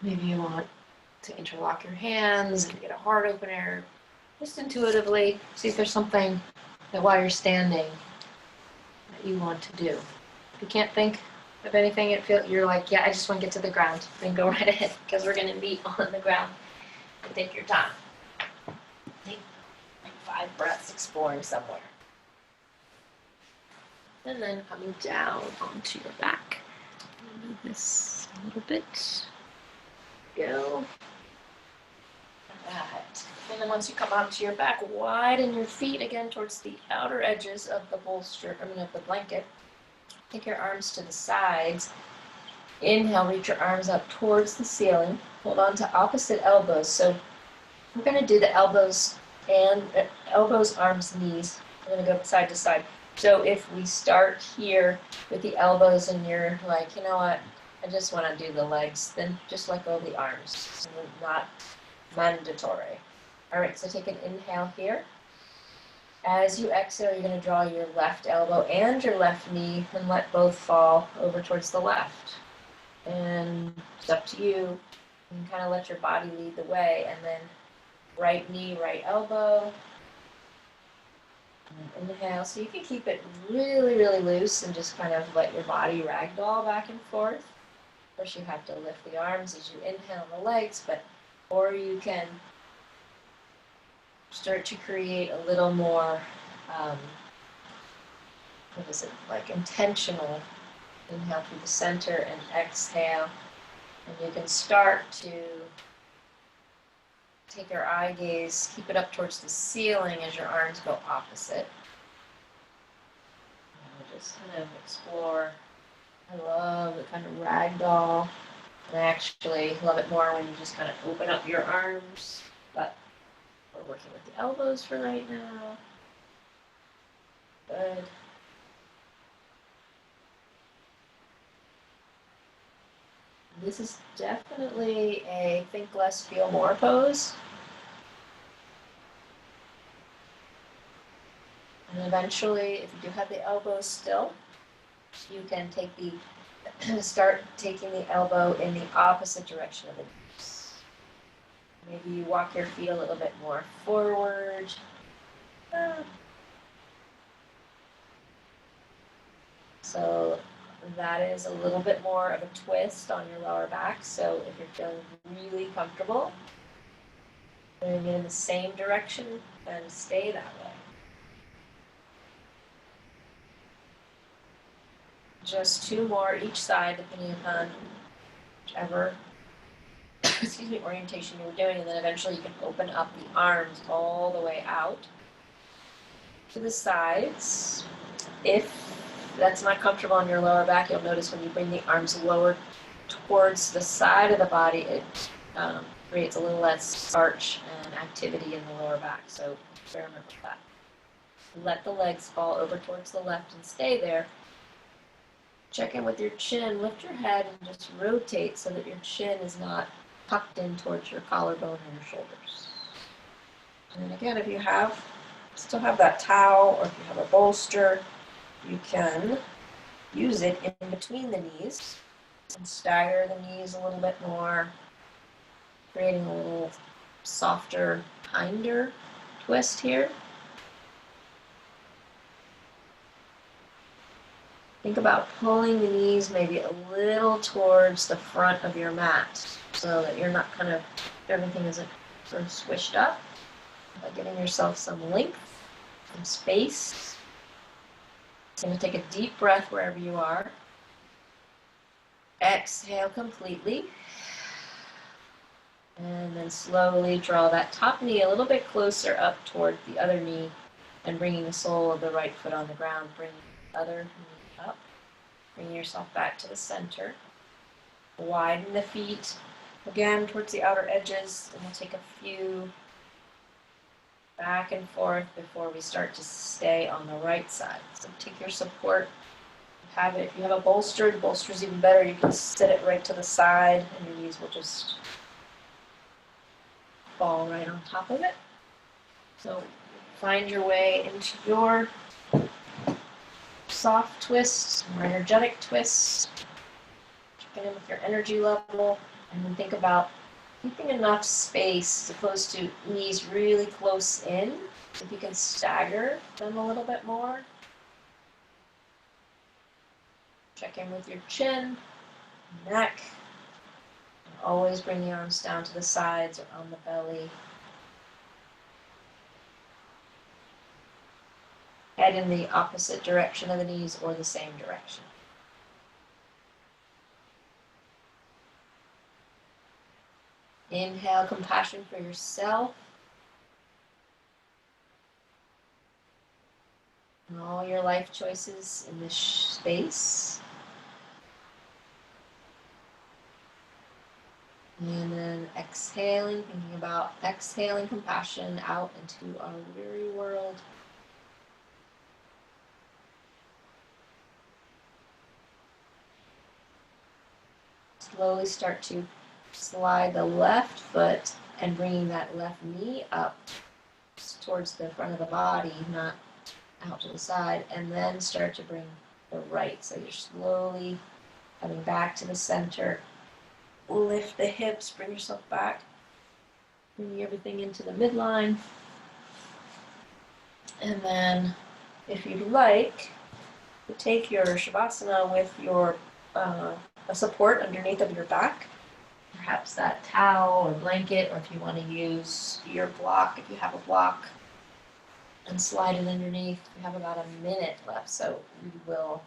Maybe you want to interlock your hands and get a heart opener. Just intuitively see if there's something that while you're standing that you want to do. If you can't think of anything, you're like, yeah, I just want to get to the ground. Then go right ahead, because we're going to be on the ground. Take your time. Take like 5 breaths exploring somewhere. And then coming down onto your back. Move this a little bit. Go. That. And then once you come onto your back, widen your feet again towards the outer edges of the bolster, of the blanket. Take your arms to the sides. Inhale, reach your arms up towards the ceiling. Hold on to opposite elbows. So we're going to do the elbows, arms, knees. We're going to go side to side. So if we start here with the elbows and you're like, you know what, I just want to do the legs, then just let go of the arms. Not mandatory. All right, so take an inhale here. As you exhale, you're going to draw your left elbow and your left knee and let both fall over towards the left. And it's up to you. You can kind of let your body lead the way, and then right knee, right elbow. And inhale, so you can keep it really, really loose and just kind of let your body ragdoll back and forth. Of course, you have to lift the arms as you inhale the legs, or you can start to create a little more, like intentional. Inhale through the center and exhale. And you can start to take your eye gaze, keep it up towards the ceiling as your arms go opposite. And just kind of explore. I love the kind of ragdoll. And I actually love it more when you just kind of open up your arms. But we're working with the elbows for right now. Good. This is definitely a think less, feel more pose. And eventually, if you do have the elbows still, you can start taking the elbow in the opposite direction of the knees. Maybe you walk your feet a little bit more forward. So that is a little bit more of a twist on your lower back. So if you're feeling really comfortable doing it in the same direction, then stay that way. Just 2 more each side, depending upon whichever orientation you were doing, and then eventually you can open up the arms all the way out to the sides. If that's not comfortable on your lower back, you'll notice when you bring the arms lower towards the side of the body, it creates a little less arch and activity in the lower back. So experiment with that. Let the legs fall over towards the left and stay there. Check in with your chin, lift your head, and just rotate so that your chin is not tucked in towards your collarbone or your shoulders. And then again, if you still have that towel, or if you have a bolster, you can use it in between the knees and stagger the knees a little bit more, creating a little softer, kinder twist here. Think about pulling the knees maybe a little towards the front of your mat so that you're not everything isn't sort of swished up, but giving yourself some length, some space. So I'm going to take a deep breath wherever you are. Exhale completely. And then slowly draw that top knee a little bit closer up toward the other knee and bringing the sole of the right foot on the ground. Bring the other knee up. Bring yourself back to the center. Widen the feet again towards the outer edges, and we'll take a few back and forth before we start to stay on the right side. So take your support. If you have a bolster's even better. You can sit it right to the side, and your knees will just fall right on top of it. So find your way into your soft twists, more energetic twists. Check in with your energy level, and then think about keeping enough space as opposed to knees really close in. If you can stagger them a little bit more. Check in with your chin, neck, Always bring the arms down to the sides or on the belly. Head in the opposite direction of the knees or the same direction. Inhale compassion for yourself and all your life choices in this space. And then exhaling, thinking about exhaling compassion out into our weary world. Slowly start to slide the left foot and bringing that left knee up towards the front of the body, not out to the side, and then start to bring the right. So you're slowly coming back to the center. Lift the hips, bring yourself back, bringing everything into the midline. And then, if you'd like, you take your Shavasana with your a support underneath of your back. Perhaps that towel or blanket, or if you want to use your block, if you have a block, and slide it underneath. We have about a minute left, so we will,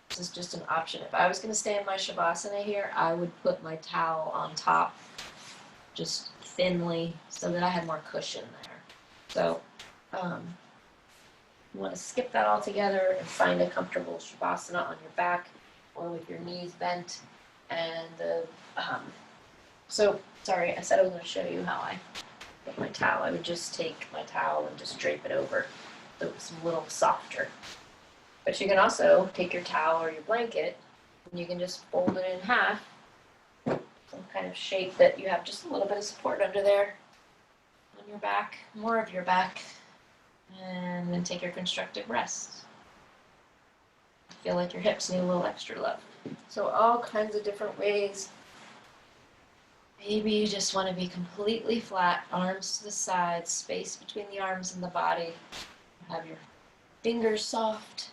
this is just an option. If I was going to stay in my Shavasana here, I would put my towel on top, just thinly, so that I had more cushion there. So, you want to skip that all together and find a comfortable Shavasana on your back or with your knees bent. And so, sorry, I said I was going to show you how I put my towel. I would just take my towel and just drape it over so it's a little softer. But you can also take your towel or your blanket and you can just fold it in half, some kind of shape that you have just a little bit of support under there on your back, more of your back. And then take your constructive rest. Feel like your hips need a little extra love. So all kinds of different ways. Maybe you just want to be completely flat, arms to the sides, space between the arms and the body. Have your fingers soft.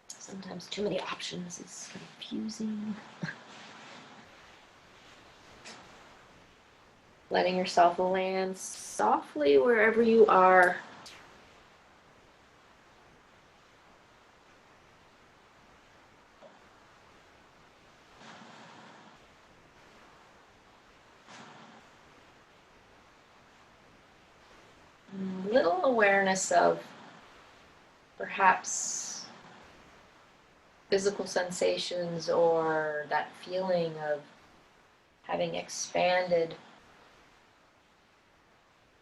Sometimes too many options is confusing. Letting yourself land softly wherever you are. Little awareness of perhaps physical sensations or that feeling of having expanded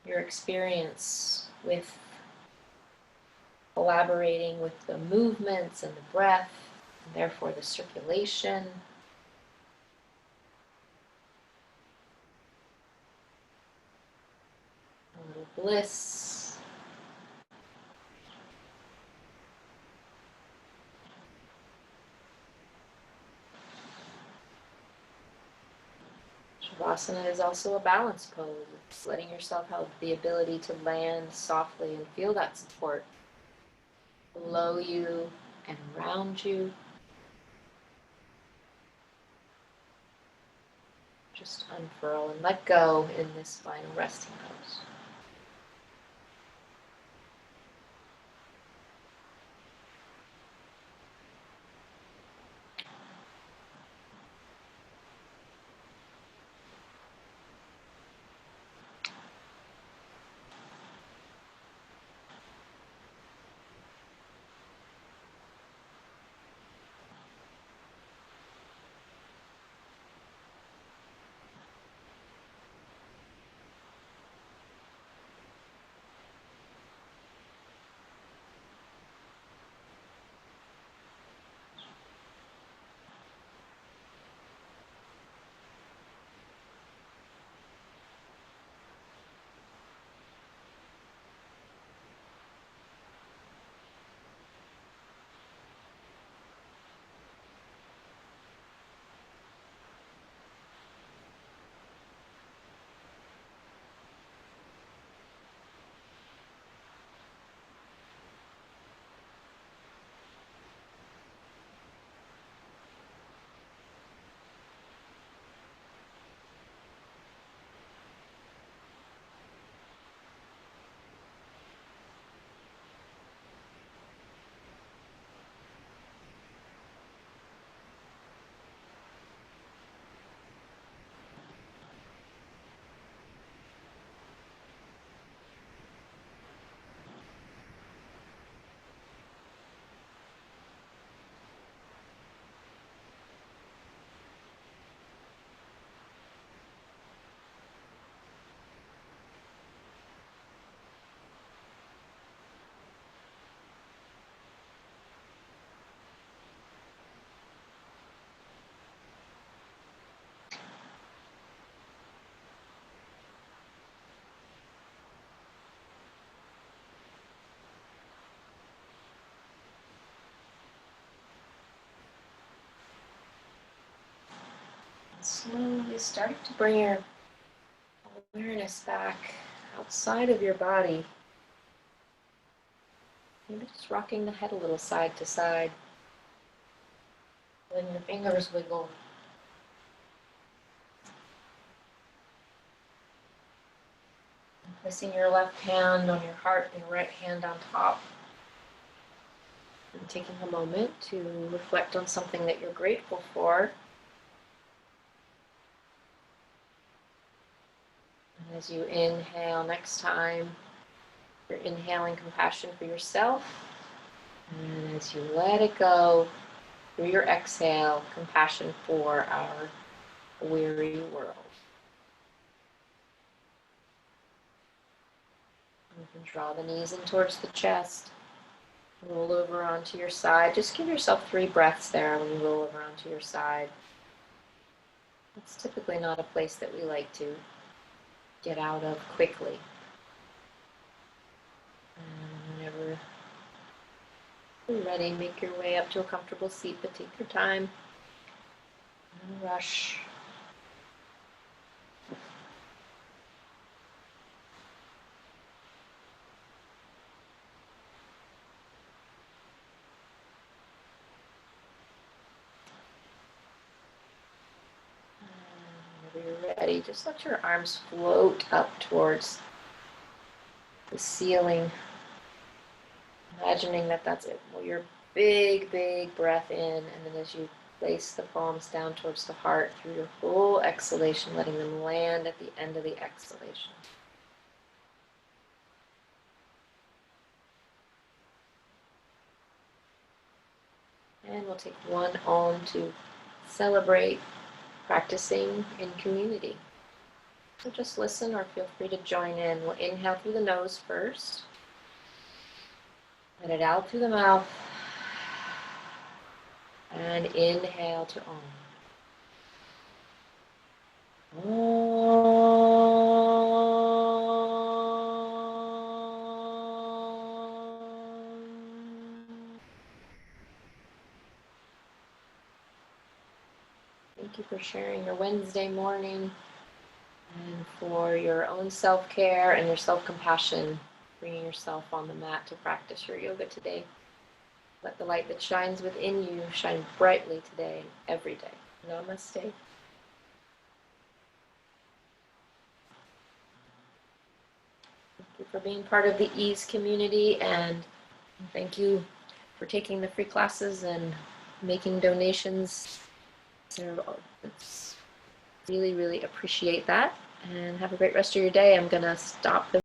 your experience with collaborating with the movements and the breath, and therefore the circulation. A little bliss. Shavasana is also a balance pose. It's letting yourself have the ability to land softly and feel that support below you and around you. Just unfurl and let go in this final resting pose. slowly starting to bring your awareness back outside of your body. Maybe just rocking the head a little side to side. Then your fingers wiggle. And placing your left hand on your heart and your right hand on top. And taking a moment to reflect on something that you're grateful for. And as you inhale next time, you're inhaling compassion for yourself. And as you let it go, through your exhale, compassion for our weary world. You can draw the knees in towards the chest. Roll over onto your side. Just give yourself 3 breaths there when you roll over onto your side. It's typically not a place that we like to get out of quickly. And whenever you're ready, make your way up to a comfortable seat, but take your time. No rush. And whenever you're ready, just let your arms float up towards the ceiling. Imagining that that's it. Well, your big, big breath in, and then as you place the palms down towards the heart through your full exhalation, letting them land at the end of the exhalation. And we'll take one Om to celebrate practicing in community. So just listen or feel free to join in. We'll inhale through the nose first. Let it out through the mouth. And inhale to Om. Thank you for sharing your Wednesday morning and for your own self-care and your self-compassion, bringing yourself on the mat to practice your yoga today. Let the light that shines within you shine brightly today and every day. Namaste. Thank you for being part of the EASE community, and thank you for taking the free classes and making donations. It's really, really appreciate that. And have a great rest of your day. I'm going to stop the